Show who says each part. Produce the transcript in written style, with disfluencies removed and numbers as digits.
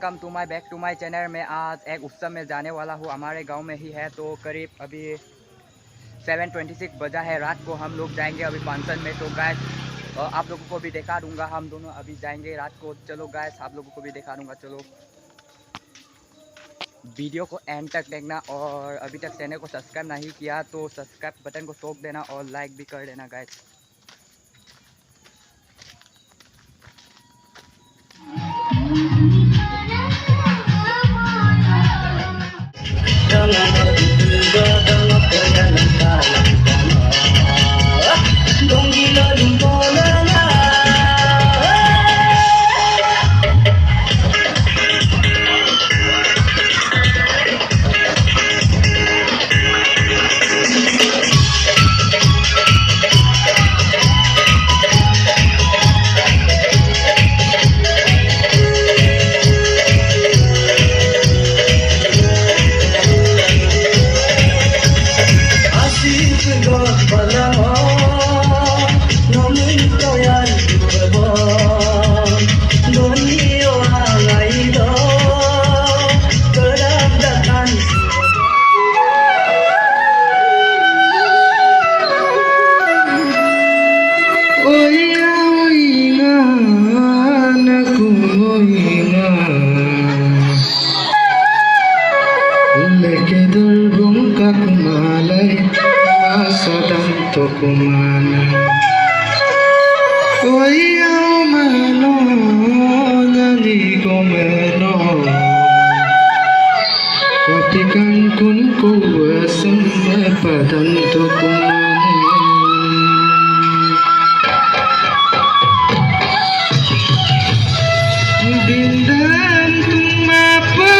Speaker 1: Welcome to my back to my channel. मैं आज एक उत्सव में जाने वाला हूँ, हमारे गांव में ही है। तो करीब अभी 7:26 बजा है रात को। हम लोग जाएंगे अभी फंक्शन में। तो गाइस आप लोगों को भी दिखा दूंगा, हम दोनों अभी जाएंगे रात को। चलो गाइस आप लोगों को भी दिखा दूंगा। चलो वीडियो को एंड तक देखना, और अभी तक चैनल को सब्सक्राइब नहीं किया तो सब्सक्राइब बटन को ठोक देना और लाइक भी कर देना guys.
Speaker 2: Kumana oya mano nani komeno patikan kun kuwasan padan to kumana bindan tumapa